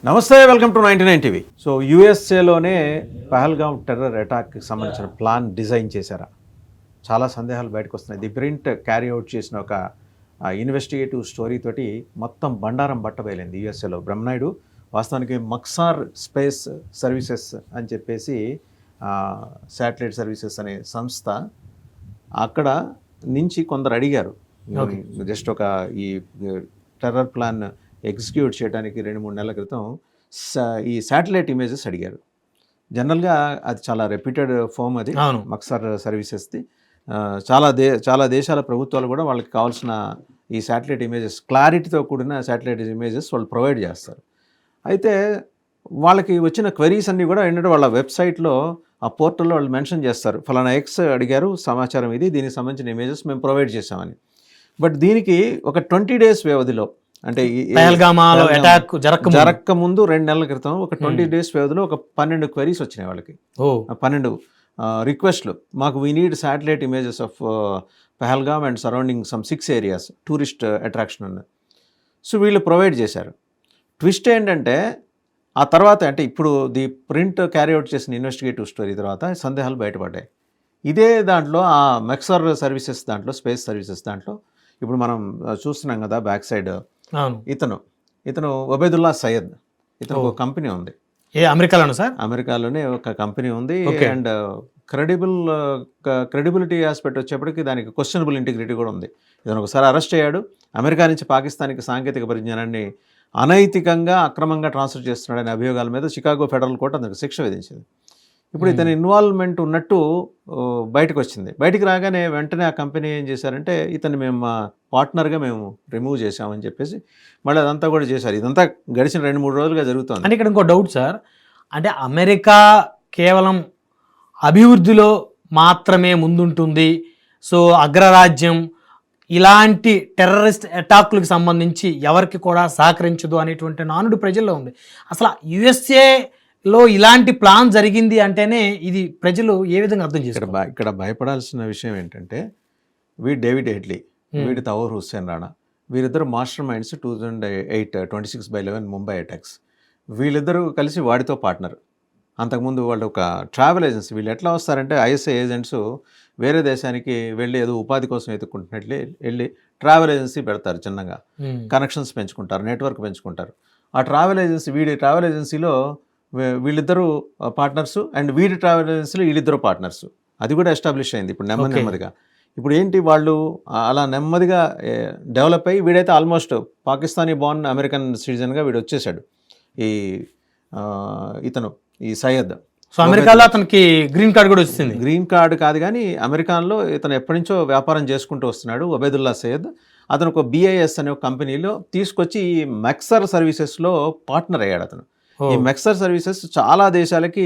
నమస్తే, welcome to 99 TV. So యూఎస్ఏలోనే Pahalgam terror అటాక్కి సంబంధించిన ప్లాన్ డిజైన్ చేశారా? చాలా సందేహాలు బయటకు వస్తున్నాయి. ది ప్రింట్ క్యారీ అవుట్ చేసిన ఒక ఇన్వెస్టిగేటివ్ స్టోరీ తోటి మొత్తం బండారం బట్టబయలైంది యూఎస్ఏలో. బ్రహ్మనాయుడు వాస్తవానికి మక్సార్ స్పేస్ సర్వీసెస్ అని చెప్పేసి శాటిలైట్ సర్వీసెస్ అనే సంస్థ, అక్కడ నుంచి కొందరు అడిగారు జస్ట్ ఒక ఈ టెర్రర్ ప్లాన్ ఎగ్జిక్యూట్ చేయడానికి 2-3 నెలల క్రితం ఈ శాటిలైట్ ఇమేజెస్ అడిగారు. జనరల్గా అది చాలా రెప్యూటెడ్ ఫర్మ్, అది మక్సార్ సర్వీసెస్ది. చాలా దేశాల ప్రభుత్వాలు కూడా వాళ్ళకి కావాల్సిన ఈ శాటిలైట్ ఇమేజెస్, క్లారిటీతో కూడిన శాటిలైట్ ఇమేజెస్ వాళ్ళు ప్రొవైడ్ చేస్తారు. అయితే వాళ్ళకి వచ్చిన క్వెరీస్ అన్నీ కూడా ఏంటంటే వాళ్ళ వెబ్సైట్లో, ఆ పోర్టల్లో వాళ్ళు మెన్షన్ చేస్తారు, ఫలానా ఎక్స్ అడిగారు, సమాచారం ఇది, దీనికి సంబంధించిన ఇమేజెస్ మేము ప్రొవైడ్ చేసామని. బట్ దీనికి ఒక 20 days వ్యవధిలో, అంటే జరక్క ముందు 2 నెలల క్రితం ఒక 20 days వ్యవధిలో ఒక 12 క్వెరీస్ వచ్చినాయి వాళ్ళకి. 12 రిక్వెస్ట్లు, మాకు we need satellite images of Pahalgam and surrounding some 6 areas tourist attraction అన్న. సో వీళ్ళు ప్రొవైడ్ చేశారు. ట్విస్ట్ ఏంటంటే ఆ తర్వాత, అంటే ఇప్పుడు ది ప్రింట్ క్యారీ అవుట్ చేసిన ఇన్వెస్టిగేటివ్ స్టోరీ తర్వాత సందేహాలు బయటపడ్డాయి. ఇదే దాంట్లో ఆ మక్సార్ సర్వీసెస్ దాంట్లో, స్పేస్ సర్వీసెస్ దాంట్లో ఇప్పుడు మనం చూస్తున్నాం కదా బ్యాక్ సైడ్, ఇతను ఒబేదుల్లా సయ్యద్, ఇతను ఒక కంపెనీ ఉంది. అమెరికాలోనే సార్? అమెరికాలోనే ఒక కంపెనీ ఉంది. అండ్ క్రెడిబిలిటీ ఆస్పెక్ట్ వచ్చేప్పటికి దానికి క్వశ్చనబుల్ ఇంటిగ్రిటీ కూడా ఉంది. ఇతను ఒకసారి అరెస్ట్ అయ్యాడు. అమెరికా నుంచి పాకిస్తాన్కి సాంకేతిక పరిజ్ఞానాన్ని అనైతికంగా అక్రమంగా ట్రాన్స్ఫర్ చేస్తున్నాడనే అభియోగాల మీద చికాగో ఫెడరల్ కోర్టు అతనికి శిక్ష విధించింది. ఇప్పుడు ఇతని ఇన్వాల్వ్మెంట్ ఉన్నట్టు బయటకు వచ్చింది. బయటికి రాగానే వెంటనే ఆ కంపెనీ ఏం చేశారంటే, ఇతన్ని మేము మా పార్ట్నర్గా మేము రిమూవ్ చేశామని చెప్పేసి మళ్ళీ అదంతా కూడా చేశారు. ఇదంతా గడిచిన 2-3 రోజులుగా జరుగుతుంది. అంటే ఇక్కడ ఇంకో డౌట్ సార్, అంటే అమెరికా కేవలం అభివృద్ధిలో మాత్రమే ముందుంటుంది, సో అగ్రరాజ్యం ఇలాంటి టెర్రరిస్ట్ అటాక్లకు సంబంధించి ఎవరికి కూడా సహకరించదు అనేటువంటి నానుడు ప్రజల్లో ఉంది. అసలు యుఎస్ఏలో ఇలాంటి ప్లాన్ జరిగింది అంటేనే ఇది ప్రజలు ఏ విధంగా అర్థం చేస్తారు? ఇక్కడ భయపడాల్సిన విషయం ఏంటంటే, వీడు డేవిడ్ హెడ్లీ, వీడి తౌర్ హుస్సేన్ రాణా, వీరిద్దరు మాస్టర్ మైండ్స్ 2008 26/11 ముంబై అటాక్స్. వీళ్ళిద్దరూ కలిసి వాడితో పార్ట్నర్. అంతకుముందు వాళ్ళు ఒక ట్రావెల్ ఏజెన్సీ. వీళ్ళు ఎట్లా వస్తారంటే, ఐఎస్ఐ ఏజెంట్స్ వేరే దేశానికి వెళ్ళి ఏదో ఉపాధి కోసం ఎత్తుకుంటున్నట్లే వెళ్ళి ట్రావెల్ ఏజెన్సీ పెడతారు, చిన్నగా కనెక్షన్స్ పెంచుకుంటారు, నెట్వర్క్ పెంచుకుంటారు. ఆ ట్రావెల్ ఏజెన్సీ, వీడి ట్రావెల్ ఏజెన్సీలో వీళ్ళిద్దరూ పార్ట్నర్సు, అండ్ వీడి ట్రావెల్ ఏజెన్సీలో వీళ్ళిద్దరు పార్ట్నర్స్. అది కూడా ఎస్టాబ్లిష్ అయింది ఇప్పుడు నెమ్మదిగా. ఇప్పుడు ఏంటి, వాళ్ళు అలా నెమ్మదిగా డెవలప్ అయ్యి, వీడైతే ఆల్మోస్ట్ పాకిస్తానీ బార్న్ అమెరికన్ సిటిజన్గా వీడు వచ్చేసాడు, ఇతను ఈ సయ్యద్. సో అమెరికాలో అతనికి గ్రీన్ కార్డ్ కూడా వచ్చింది. గ్రీన్ కార్డు కాదు కానీ అమెరికాలో ఇతను ఎప్పటి నుంచో వ్యాపారం చేసుకుంటూ వస్తున్నాడు, ఒబేదుల్లా సయ్యద్. అతను ఒక BIS అనే ఒక కంపెనీలో తీసుకొచ్చి ఈ మక్సార్ సర్వీసెస్లో పార్ట్నర్ అయ్యాడు అతను. ఈ మక్సార్ సర్వీసెస్ చాలా దేశాలకి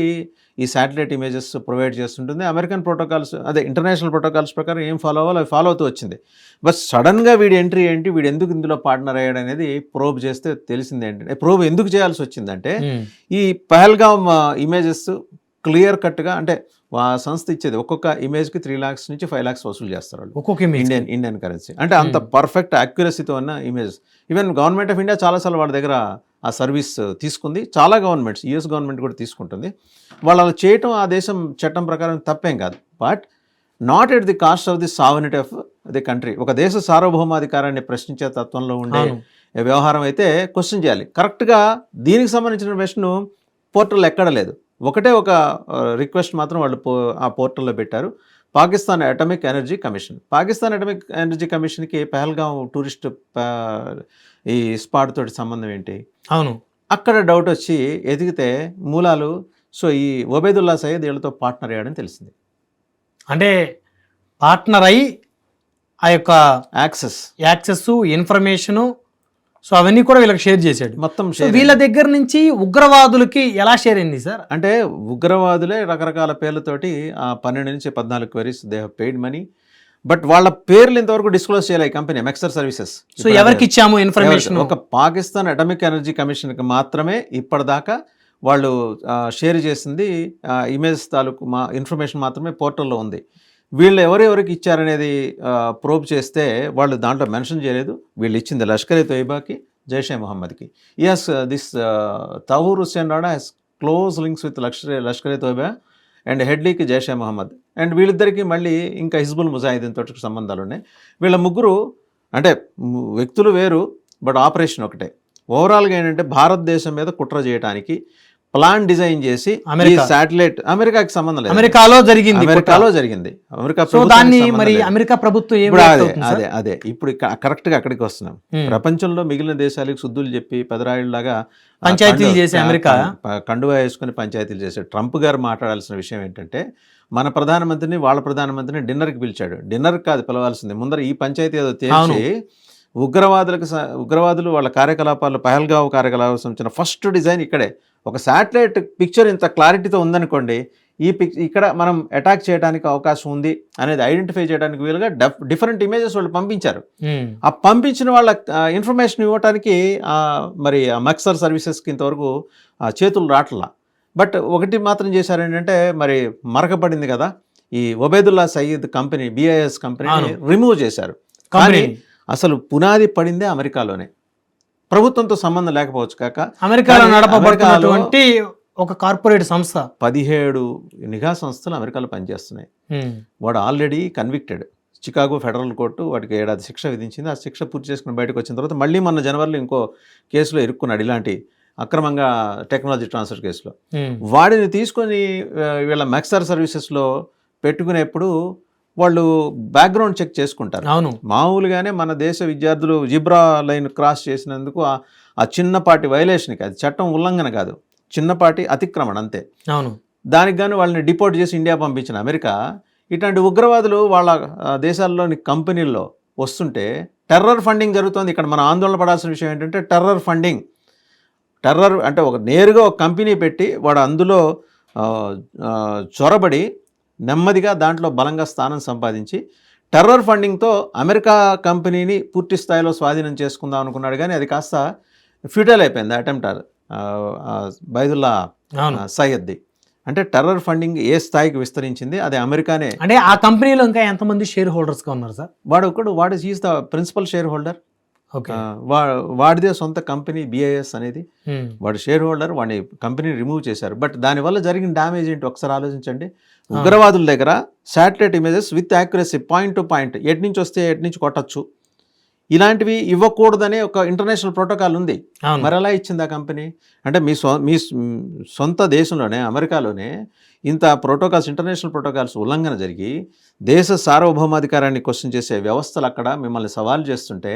ఈ శాటిలైట్ ఇమేజెస్ ప్రొవైడ్ చేస్తుంటుంది. అమెరికన్ ప్రోటోకాల్స్, అదే ఇంటర్నేషనల్ ప్రోటోకాల్స్ ప్రకారం ఏం ఫాలో అవ్వాలో అవి ఫాలో అవుతూ వచ్చింది. బట్ సడన్గా వీడి ఎంట్రీ ఏంటి, వీడు ఎందుకు ఇందులో పార్ట్నర్ అయ్యాడు అనేది ప్రోబ్ చేస్తే తెలిసింది ఏంటంటే, ప్రోబ్ ఎందుకు చేయాల్సి వచ్చిందంటే, ఈ పహల్గామ్ ఇమేజెస్ క్లియర్ కట్గా, అంటే ఆ సంస్థ ఇచ్చేది ఒక్కొక్క ఇమేజ్కి 3 lakhs నుంచి 5 lakhs వసూలు చేస్తారు వాళ్ళు, ఒక్కొక్క ఇండియన్ కరెన్సీ. అంటే అంత పర్ఫెక్ట్ యాక్యురసీతో ఉన్న images. Even government of India చాలాసార్లు వాళ్ళ దగ్గర ఆ సర్వీస్ తీసుకుంది. చాలా గవర్నమెంట్స్, US గవర్నమెంట్ కూడా తీసుకుంటుంది. వాళ్ళు అలా చేయటం ఆ దేశం చట్టం ప్రకారం తప్పేం కాదు. But not at the cost of the సావరిటీ of the country. ఒక దేశ సార్వభౌమాధికారాన్ని ప్రశ్నించే తత్వంలో ఉండే వ్యవహారం అయితే క్వశ్చన్ చేయాలి. కరెక్ట్గా దీనికి సంబంధించిన ప్రశ్న పోర్టల్ ఎక్కడ లేదు. ఒకటే ఒక రిక్వెస్ట్ మాత్రం వాళ్ళు ఆ పోర్టల్లో పెట్టారు, Pakistan atomic energy commission. Pakistan atomic energy కమిషన్కి పహల్గామ్ టూరిస్ట్ ఈ స్పాట్ తోటి సంబంధం ఏంటి? అవును, అక్కడ డౌట్ వచ్చి ఎదిగితే మూలాలు, సో ఈ ఒబేదుల్లా సయ్యద్ వీళ్ళతో పార్ట్నర్ అయ్యాడని తెలిసింది. అంటే పార్ట్నర్ అయ్యి ఆ యొక్క యాక్సెస్ ఇన్ఫర్మేషను, సో అవన్నీ కూడా వీళ్ళకి షేర్ చేశాడు మొత్తం. వీళ్ళ దగ్గర నుంచి ఉగ్రవాదులకి ఎలా షేర్ అయింది సార్? అంటే ఉగ్రవాదులే రకరకాల పేర్లతోటి ఆ 12 నుంచి 14 queries they have paid money. But వాళ్ళ పేర్లు ఇంతవరకు డిస్క్లోజ్ చేయాలి ఈ కంపెనీ మక్సార్ సర్వీసెస్. సో ఎవరికి ఇచ్చాము ఇన్ఫర్మేషన్? ఒక పాకిస్తాన్ అటామిక్ ఎనర్జీ కమిషన్కి మాత్రమే ఇప్పటిదాకా వాళ్ళు షేర్ చేసింది ఇమేజ్ తాలూకు ఇన్ఫర్మేషన్ మాత్రమే పోర్టల్లో ఉంది. వీళ్ళు ఎవరెవరికి ఇచ్చారనేది ప్రోబ్ చేస్తే వాళ్ళు దాంట్లో మెన్షన్ చేయలేదు. వీళ్ళు ఇచ్చింది లష్కర్-e-తోయిబాకి, జైషే మొహమ్మద్కి. Yes this Tahawwur Hussain Rana has close links with Lashkar e Toiba and హెడ్లీకి జైషే మొహమ్మద్. అండ్ వీళ్ళిద్దరికీ మళ్ళీ ఇంకా హిజ్బుల్ ముజాహిదీన్ తోటి సంబంధాలు ఉన్నాయి. వీళ్ళ ముగ్గురు అంటే వ్యక్తులు వేరు, బట్ ఆపరేషన్ ఒకటే. ఓవరాల్గా ఏంటంటే భారతదేశం మీద కుట్ర చేయడానికి ప్లాన్ డిజైన్ చేసి ఈ శాటిలైట్ అమెరికాకి సంబంధం లేదు, అమెరికాలో జరిగింది. అమెరికా దాన్ని మరి అమెరికా ప్రభుత్వం అదే ఇప్పుడు కరెక్ట్ గా అక్కడికి వస్తున్నాం. ప్రపంచంలో మిగిలిన దేశాలకు శుద్ధులు చెప్పి పెదరాయిల్లాగా పంచాయతీలు చేసే అమెరికా కండువా వేసుకుని పంచాయతీలు చేశాడు. ట్రంప్ గారు మాట్లాడాల్సిన విషయం ఏంటంటే మన ప్రధానమంత్రిని వాళ్ళ ప్రధానమంత్రిని డిన్నర్కి పిలిచాడు. డిన్నర్ కాదు పిలవాల్సింది, ముందర ఈ పంచాయతీ ఏదో తేల్చి ఉగ్రవాదులు వాళ్ళ కార్యకలాపాలు పహల్గావ్ కార్యకలాపాలు సంబంధించిన ఫస్ట్ డిజైన్ ఇక్కడే. ఒక శాటిలైట్ పిక్చర్ ఇంత క్లారిటీతో ఉందనుకోండి, ఇక్కడ మనం అటాక్ చేయడానికి అవకాశం ఉంది అనేది ఐడెంటిఫై చేయడానికి వీలుగా డిఫరెంట్ ఇమేజెస్ వాళ్ళు పంపించారు. ఆ పంపించిన వాళ్ళ ఇన్ఫర్మేషన్ ఇవ్వడానికి మరి మక్సర్ సర్వీసెస్కి ఇంతవరకు చేతులు రాట్లా. బట్ ఒకటి మాత్రం చేశారు ఏంటంటే, మరి మరకపడింది కదా ఈ Obaidullah Saeed company, BIS company remove చేశారు. కానీ అసలు పునాది పడిందే అమెరికాలోనే, ప్రభుత్వంతో సంబంధం లేకపోవచ్చు కాక అమెరికాలో నడపబడుతున్నటువంటి ఒక కార్పొరేట్ సంస్థ. 17 నిఘా సంస్థలు అమెరికాలో పనిచేస్తున్నాయి. వాడు already convicted. Chicago federal court వాడికి 7 ఏళ్ల శిక్ష విధించింది. ఆ శిక్ష పూర్తి చేసుకుని బయటకు వచ్చిన తర్వాత మళ్ళీ మొన్న జనవరిలో ఇంకో కేసులో ఇరుక్కున్నాడు, ఇలాంటి అక్రమంగా టెక్నాలజీ ట్రాన్స్ఫర్ కేసులో. వాడిని తీసుకొని వీళ్ళ మక్సర్ సర్వీసెస్లో పెట్టుకునేప్పుడు వాళ్ళు బ్యాక్గ్రౌండ్ చెక్ చేసుకుంటారు. మామూలుగానే మన దేశ విద్యార్థులు జిబ్రా లైన్ క్రాస్ చేసినందుకు ఆ చిన్నపాటి వైలేషన్కి, అది చట్టం ఉల్లంఘన కాదు, చిన్నపాటి అతిక్రమణ అంతే. దానికి గాను వాళ్ళని డిపోర్ట్ చేసి ఇండియా పంపించిన అమెరికా ఇట్లాంటి ఉగ్రవాదులు వాళ్ళ దేశాల్లోని కంపెనీల్లో వస్తుంటే టెర్రర్ ఫండింగ్ జరుగుతుంది. ఇక్కడ మన ఆందోళన పడాల్సిన విషయం ఏంటంటే టెర్రర్ ఫండింగ్. టెర్రర్ అంటే నేరుగా ఒక కంపెనీ పెట్టి వాడు అందులో చొరబడి నెమ్మదిగా దాంట్లో బలంగా స్థానం సంపాదించి టెర్రర్ ఫండింగ్తో అమెరికా కంపెనీని పూర్తి స్థాయిలో స్వాధీనం చేసుకుందాం అనుకున్నాడు. కానీ అది కాస్త ఫ్యూటైల్ అయిపోయింది అటెంప్ట్ బైదుల్లా సయ్యద్ది. అంటే టెర్రర్ ఫండింగ్ ఏ స్థాయికి విస్తరించింది అది అమెరికానే. అంటే ఆ కంపెనీలో ఇంకా ఎంతమంది షేర్ హోల్డర్స్గా ఉన్నారు సార్? వాడు is the principal shareholder. వాడిదే సొంత కంపెనీ BIS అనేది. వాడు షేర్ హోల్డర్. వాడిని కంపెనీ రిమూవ్ చేశారు. బట్ దానివల్ల జరిగిన డ్యామేజ్ ఏంటి ఒకసారి ఆలోచించండి. ఉగ్రవాదుల దగ్గర satellite images with accuracy point to point, ఎటు నుంచి వస్తే ఎటు నుంచి కొట్టచ్చు, ఇలాంటివి ఇవ్వకూడదనే ఒక ఇంటర్నేషనల్ ప్రోటోకాల్ ఉంది. మరి ఎలా ఇచ్చింది ఆ కంపెనీ? అంటే మీ సొంత దేశంలోనే అమెరికాలోనే ఇంత ప్రోటోకాల్స్, ఇంటర్నేషనల్ ప్రోటోకాల్స్ ఉల్లంఘన జరిగి దేశ సార్వభౌమాధికారాన్ని క్వశ్చన్ చేసే వ్యవస్థలు అక్కడ మిమ్మల్ని సవాల్ చేస్తుంటే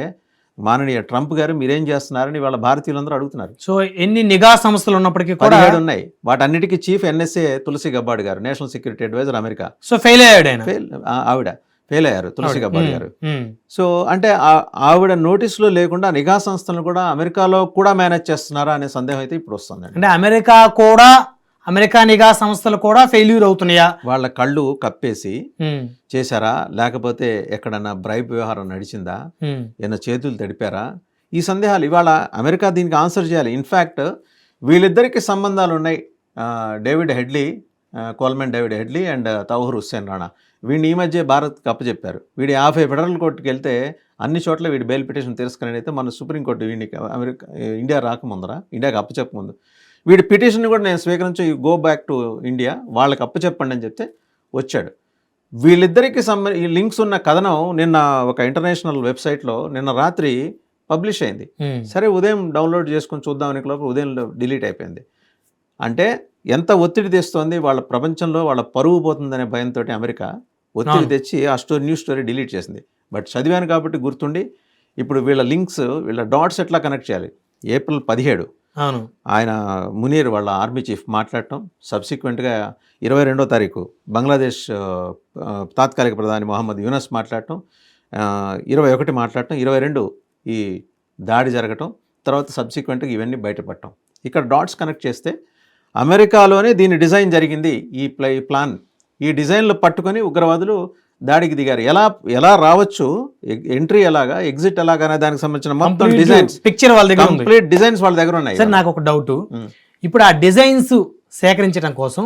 మాననీయ ట్రంప్ గారు మీరేం చేస్తున్నారని వాళ్ళ భారతీయులందరూ అడుగుతున్నారు. సో ఎన్ని నిఘా సంస్థలు ఉన్నప్పటికీ కూడా 17 ఉన్నాయి. వాటన్నిటికీ చీఫ్ NSA తులసి గబ్బార్డ్ గారు, national security adviser America. So fail అయ్యాడు ఆవిడ ఫెయిల్ అయ్యారు, తులసి గబ్బార్డ్ గారు. సో అంటే ఆవిడ నోటీసులో లేకుండా నిఘా సంస్థలను కూడా అమెరికాలో కూడా మేనేజ్ చేస్తున్నారా అనే సందేహం అయితే ఇప్పుడు వస్తుంది. అంటే అమెరికా నిఘా సంస్థలు కూడా ఫెయిల్యూర్ అవుతున్నాయా? వాళ్ళ కళ్ళు కప్పేసి చేశారా, లేకపోతే ఎక్కడన్నా బ్రైబ్ వ్యవహారం నడిచిందా, ఏమైనా చేతులు తడిపారా, ఈ సందేహాలు ఇవాళ అమెరికా దీనికి ఆన్సర్ చేయాలి. ఇన్ఫ్యాక్ట్ వీళ్ళిద్దరికి సంబంధాలు ఉన్నాయి. Coleman David Headley and Tahawwur Hussain Rana. వీడిని ఈ మధ్య భారత్కి అప్పచెప్పారు. వీడి 50 ఫెడరల్ కోర్టుకి వెళ్తే అన్ని చోట్ల వీడి బెయిల్ పిటిషన్ తిరస్కరణ అయితే మన సుప్రీంకోర్టు వీడిని ఇండియా రాకముందరా, ఇండియాకి అప్పచెప్పముందు వీడి పిటిషన్ కూడా నేను స్వీకరించి గో బ్యాక్ టు ఇండియా, వాళ్ళకి అప్పచెప్పండి అని చెప్తే వచ్చాడు. వీళ్ళిద్దరికి ఈ లింక్స్ ఉన్న కథనం నిన్న ఒక ఇంటర్నేషనల్ వెబ్సైట్లో నిన్న రాత్రి పబ్లిష్ అయింది. సరే ఉదయం డౌన్లోడ్ చేసుకొని చూద్దామని లోపల ఉదయం డిలీట్ అయిపోయింది. అంటే ఎంత ఒత్తిడి తెస్తోంది వాళ్ళ ప్రపంచంలో, వాళ్ళ పరువు పోతుందనే భయంతో అమెరికా ఒత్తిడి తెచ్చి ఆ న్యూస్ స్టోరీ డిలీట్ చేసింది. బట్ చదివాను కాబట్టి గుర్తుండి ఇప్పుడు వీళ్ళ లింక్స్, వీళ్ళ డాట్స్ ఎట్లా కనెక్ట్ చేయాలి. ఏప్రిల్ 17 ఆయన మునీర్ వాళ్ళ ఆర్మీ చీఫ్ మాట్లాడటం, సబ్సిక్వెంట్గా 22వ తారీఖు బంగ్లాదేశ్ తాత్కాలిక ప్రధాని మొహమ్మద్ యూనస్ మాట్లాడటం, 21 మాట్లాడటం, 22 ఈ దాడి జరగటం, తర్వాత సబ్సిక్వెంట్గా ఇవన్నీ బయటపడటం. ఇక్కడ డాట్స్ కనెక్ట్ చేస్తే అమెరికాలోనే దీని డిజైన్ జరిగింది. ఈ ప్లాన్, ఈ డిజైన్లు పట్టుకొని ఉగ్రవాదులు దాడికి దిగారు. ఎలా రావచ్చు, ఎంట్రీ ఎలాగా, ఎగ్జిట్ ఎలాగా అనే దానికి సంబంధించిన మొత్తం డిజైన్స్, పిక్చర్ వాళ్ళ దగ్గర, కంప్లీట్ డిజైన్స్ వాళ్ళ దగ్గర ఉన్నాయి. సార్ నాకు ఒక డౌట్, ఇప్పుడు ఆ డిజైన్స్ సేకరించడం కోసం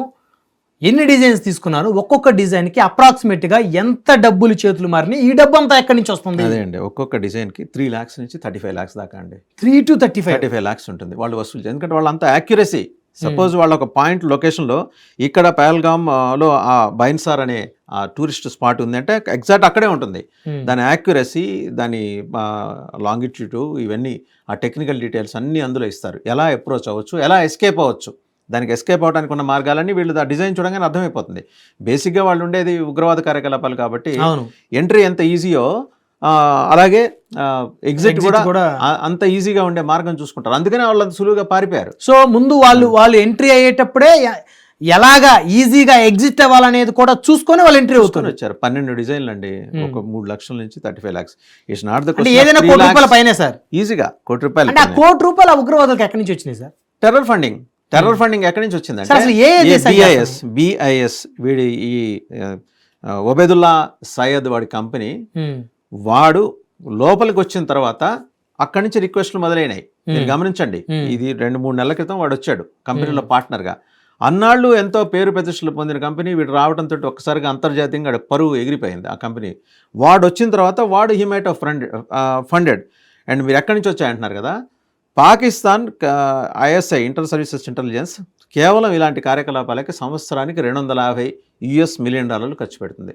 ఎన్ని డిజైన్స్ తీసుకున్నారు, ఒక్కొక్క డిజైన్ కి అప్రాక్సిమేట్ గా ఎంత డబ్బులు చేతులు మారినాయి, ఈ డబ్బు అంతా ఎక్కడి నుంచి వస్తుంది? అదే అండి, ఒక్కొక్క డిజైన్ కి 3 lakhs నుంచి 35 lakhs దాకా అండి. 3 to 35 35 lakhs ఉంటుంది వాళ్ళు వసూలు చేయాలి. ఎందుకంటే వాళ్ళంతా యాక్యురసీ. సపోజ్ వాళ్ళ ఒక పాయింట్ లొకేషన్లో ఇక్కడ పహల్గామ్లో ఆ బైన్సార్ అనే ఆ టూరిస్ట్ స్పాట్ ఉంది అంటే ఎగ్జాక్ట్ అక్కడే ఉంటుంది. దాని యాక్యురసీ, దాని లాంగిట్యూడ్, ఇవన్నీ ఆ టెక్నికల్ డీటెయిల్స్ అన్నీ అందులో ఇస్తారు. ఎలా అప్రోచ్ అవ్వచ్చు, ఎలా ఎస్కేప్ అవ్వచ్చు, దానికి ఎస్కేప్ అవడానికి ఉన్న మార్గాలన్నీ వీళ్ళు ఆ డిజైన్ చూడగానే అర్థమైపోతుంది. బేసిక్గా వాళ్ళు ఉండేది ఉగ్రవాద కార్యకలాపాలు కాబట్టి ఎంట్రీ ఎంత ఈజీయో అలాగే ఎగ్జిట్ కూడా అంత ఈజీగా ఉండే మార్గం చూసుకుంటారు. అందుకనే వాళ్ళు అంత సులువుగా పారిపోయారు. సో ముందు వాళ్ళు ఎంట్రీ అయ్యేటప్పుడే ఎలాగా ఈజీగా ఎగ్జిట్ అవ్వాలనేది కూడా చూసుకొని వాళ్ళు ఎంట్రీ అవుతున్నారు. వచ్చారు 12 డిజైన్లు అండి, ఒక 3 లక్షల నుంచి 35 lakhs. ఇట్స్ నాట్ ద ఏదైనా ₹1 కోటి పైనే సార్, ఈజీగా ₹1 అంటే ₹1 కోటి ఉగ్రవాదులకు ఎక్కడి నుంచి వచ్చినాయి సార్? టెర్రర్ ఫండింగ్ ఎక్కడి నుంచి వచ్చిందంటే బిఐఎస్ వీడి ఈ ఒబేదుల్లా సయ్యద్ వాడి కంపెనీ, వాడు లోపలికి వచ్చిన తర్వాత అక్కడి నుంచి రిక్వెస్ట్లు మొదలైనాయి. మీరు గమనించండి, ఇది 2-3 నెలల క్రితం వాడు వచ్చాడు కంపెనీలో పార్ట్నర్గా. అన్నాళ్ళు ఎంతో పేరు ప్రతిష్టలు పొందిన కంపెనీ వీడు రావడంతో ఒక్కసారిగా అంతర్జాతీయంగా పరువు ఎగిరిపోయింది ఆ కంపెనీ. వాడు వచ్చిన తర్వాత వాడు he might of funded. And మీరు ఎక్కడి నుంచి వచ్చాయంటున్నారు కదా, Pakistan ISI inter services intelligence కేవలం ఇలాంటి కార్యకలాపాలకి సంవత్సరానికి $250 మిలియన్ ఖర్చు పెడుతుంది.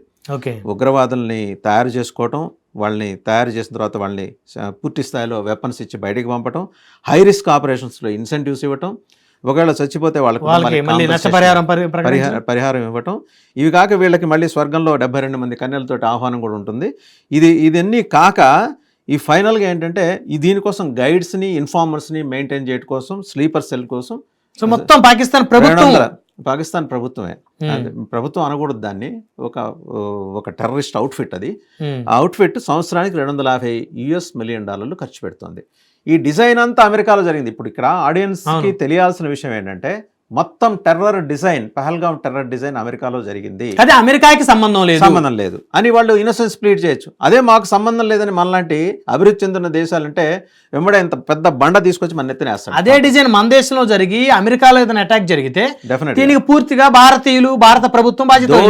ఉగ్రవాదుల్ని తయారు చేసుకోవటం, వాళ్ళని తయారు చేసిన తర్వాత వాళ్ళని పూర్తి స్థాయిలో వెపన్స్ ఇచ్చి బయటికి పంపటం, హై రిస్క్ ఆపరేషన్స్లో ఇన్సెంటివ్స్ ఇవ్వటం, ఒకవేళ చచ్చిపోతే వాళ్ళకి పరిహారం ఇవ్వటం. ఇవి కాక వీళ్ళకి మళ్ళీ స్వర్గంలో 72 మంది కన్యలతో ఆహ్వానం కూడా ఉంటుంది. ఇదన్నీ కాక ఈ ఫైనల్గా ఏంటంటే దీనికోసం గైడ్స్ని, ఇన్ఫార్మర్స్ని మెయింటైన్ చేయడం కోసం, స్లీపర్ సెల్ కోసం, సో మొత్తం పాకిస్తాన్ ప్రభుత్వమే, ప్రభుత్వం అనకూడదు దాన్ని, ఒక టెర్రరిస్ట్ అవుట్ఫిట్ అది. ఆ అవుట్ఫిట్ సంవత్సరానికి $250 మిలియన్ ఖర్చు పెడుతుంది. ఈ డిజైన్ అంతా అమెరికాలో జరిగింది. ఇప్పుడు ఇక్కడ ఆడియన్స్కి తెలియాల్సిన విషయం ఏంటంటే, మొత్తం terror design, Pahalgam terror design అమెరికాలో జరిగింది, అదే అమెరికాకి సంబంధం లేదు అని వాళ్ళు ఇన్నోసెన్స్ ప్లీడ్ చేయొచ్చు. అదే మాకు సంబంధం లేదని మనలాంటి అభివృద్ధి చెందిన దేశాలంటే వెంబడే ఇంత పెద్ద బండ తీసుకొచ్చి మన ఎత్తినేస్తారు. అదే డిజైన్ మన దేశంలో జరిగి అమెరికాలో ఏదైనా అటాక్ జరిగితే డెఫినెట్ దీనికి పూర్తిగా భారతీయులు, భారత ప్రభుత్వం బాధ్యత.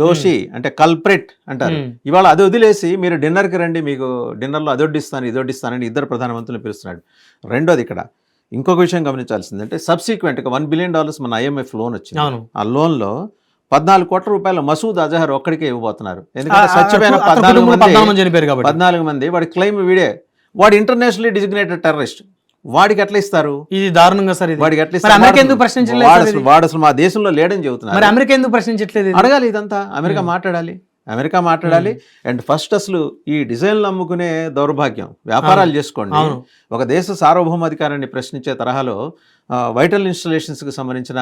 దోషి అంటే కల్ప్రిట్ అంటారు. ఇవాళ అది వదిలేసి మీరు డిన్నర్కి రండి, మీకు డిన్నర్లో అదొడ్డిస్తాను ఇదొడ్డిస్తానని ఇద్దరు ప్రధానమంత్రులు పిలుస్తున్నాడు. రెండోది ఇక్కడ ఇంకొక విషయం గమనించాల్సిందంటే, సబ్సిక్వెంట్గా $1 బిలియన్ మన IMF లోన్ వచ్చింది. ఆ లోన్లో ₹14 కోట్ల మసూద్ అజహర్ ఒక్కడికే ఇవ్వబోతున్నారు. ఎందుకంటే చచ్చిపోయిన 14 మంది వాడి క్లెయిమ్ వీడే, వాడు ఇంటర్నేషనల్లీ డిజిగ్నేటెడ్ టెర్రరిస్ట్, వాడికి ఎట్లా ఇస్తారు? ఇది దారుణంగా సార్. వాడికి ఎట్లా ఇస్తారు? వాడు అసలు మా దేశంలో లేడని చెబుతున్నారు. అమెరికా ఎందుకు ప్రశ్నించట్లేదు? అడగాలి, ఇదంతా అమెరికా మాట్లాడాలి. అండ్ ఫస్ట్ అసలు ఈ డిజైన్లు అమ్ముకునే దౌర్భాగ్యం, వ్యాపారాలు చేసుకోండి. ఒక దేశ సార్వభౌమాధికారాన్ని ప్రశ్నించే తరహాలో వైటల్ ఇన్స్టలేషన్స్కి సంబంధించిన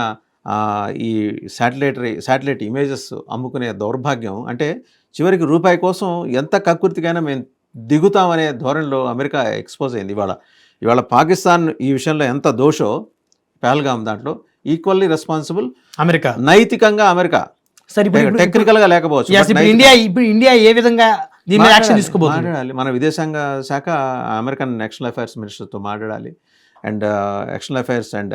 ఈ శాటిలైట్ ఇమేజెస్ అమ్ముకునే దౌర్భాగ్యం, అంటే చివరికి రూపాయి కోసం ఎంత కక్కుర్తికైనా మేము దిగుతామనే ధోరణిలో అమెరికా ఎక్స్పోజ్ అయింది. ఇవాళ పాకిస్తాన్ ఈ విషయంలో ఎంత దోషో, పహల్గామ్ దాంట్లో ఈక్వల్లీ రెస్పాన్సిబుల్ అమెరికా, నైతికంగా అమెరికా, టెక్నికల్ గా లేకపోవచ్చు. ఇండియా ఏ విధంగా దీని యాక్షన్ తీసుకోబోతుంది? మన విదేశాంగ శాఖ అమెరికన్ ఎక్స్టర్నల్ అఫైర్స్ మినిస్టర్తో మాట్లాడాలి. And external affairs and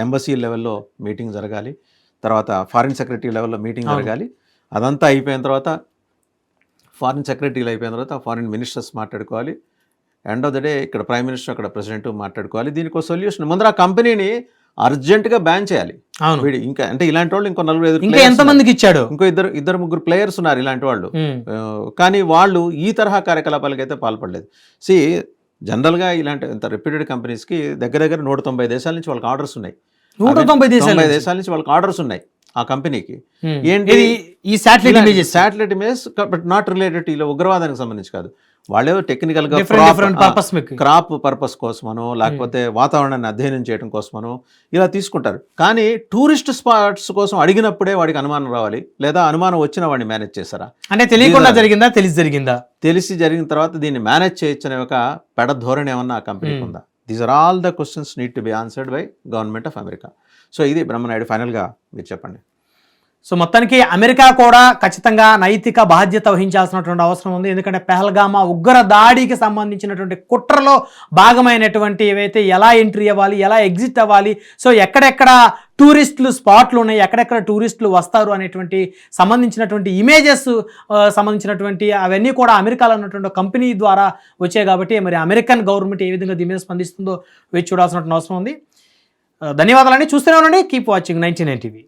embassy లెవెల్లో మీటింగ్ జరగాలి. తర్వాత ఫారిన్ సెక్రటరీ లెవెల్లో మీటింగ్ జరగాలి. అదంతా అయిపోయిన తర్వాత ఫారిన్ సెక్రటరీలు అయిపోయిన తర్వాత ఫారిన్ మినిస్టర్స్ మాట్లాడుకోవాలి. ఎండ్ ఆఫ్ ద డే ఇక్కడ ప్రైమ్ మినిస్టర్, అక్కడ ప్రెసిడెంట్ మాట్లాడుకోవాలి. దీనికి ఒక సొల్యూషన్. ముందర ఆ కంపెనీని అర్జెంటుగా బ్యాన్ చేయాలి. వీడి ఇంకా అంటే ఇలాంటి వాళ్ళు ఇంకో 4-5 ఎంతమందికి ఇచ్చాడు, ఇంకో 2-3 ప్లేయర్స్ ఉన్నారు ఇలాంటి వాళ్ళు. కానీ వాళ్ళు ఈ తరహా కార్యకలాపాలకి అయితే పాల్పడలేదు. జనరల్గా ఇలాంటి ఇంత రెప్యూటెడ్ కంపెనీస్కి దగ్గర 190 దేశాల నుంచి వాళ్ళకి ఆర్డర్స్ ఉన్నాయి. 190 దేశాల నుంచి వాళ్ళకి ఆర్డర్స్ ఉన్నాయి ఆ కంపెనీకి. ఏంటి ఈ satellite image, but not related ఇలా ఉగ్రవాదానికి సంబంధించి కాదు. వాళ్ళే టెక్నికల్గా క్రాప్ పర్పస్ కోసమనో, లేకపోతే వాతావరణాన్ని అధ్యయనం చేయడం కోసమనో ఇలా తీసుకుంటారు. కానీ టూరిస్ట్ స్పాట్స్ కోసం అడిగినప్పుడే వాడికి అనుమానం రావాలి, లేదా అనుమానం వచ్చిన వాడిని మేనేజ్ చేశారా, అంటే తెలియకుండా జరిగిందా, తెలిసి జరిగిన తర్వాత దీన్ని మేనేజ్ చేయొచ్చు అనే ఒక పెడ ధోరణి ఏమన్నా ఆ కంపెనీకి ఉందా? These are all the questions need to be answered by government of America. So ఇది బ్రహ్మనాయుడు, ఫైనల్గా మీరు చెప్పండి. సో మొత్తానికి అమెరికా కూడా ఖచ్చితంగా నైతిక బాధ్యత వహించాల్సినటువంటి అవసరం ఉంది. ఎందుకంటే పెహల్గామా ఉగ్ర దాడికి సంబంధించినటువంటి కుట్రలో భాగమైనటువంటి ఏవైతే ఎలా ఎంట్రీ అవ్వాలి, ఎలా ఎగ్జిట్ అవ్వాలి, సో ఎక్కడెక్కడ టూరిస్టులు స్పాట్లు ఉన్నాయి, ఎక్కడెక్కడ టూరిస్టులు వస్తారు అనేటువంటి సంబంధించినటువంటి ఇమేజెస్ సంబంధించినటువంటి అవన్నీ కూడా అమెరికాలో ఉన్నటువంటి కంపెనీ ద్వారా వచ్చాయి. కాబట్టి మరి అమెరికన్ గవర్నమెంట్ ఏ విధంగా దీని మీద స్పందిస్తుందో వేచి చూడాల్సిన అవసరం ఉంది. ధన్యవాదాలండి. చూస్తూనే ఉండండి. Keep watching 99 TV.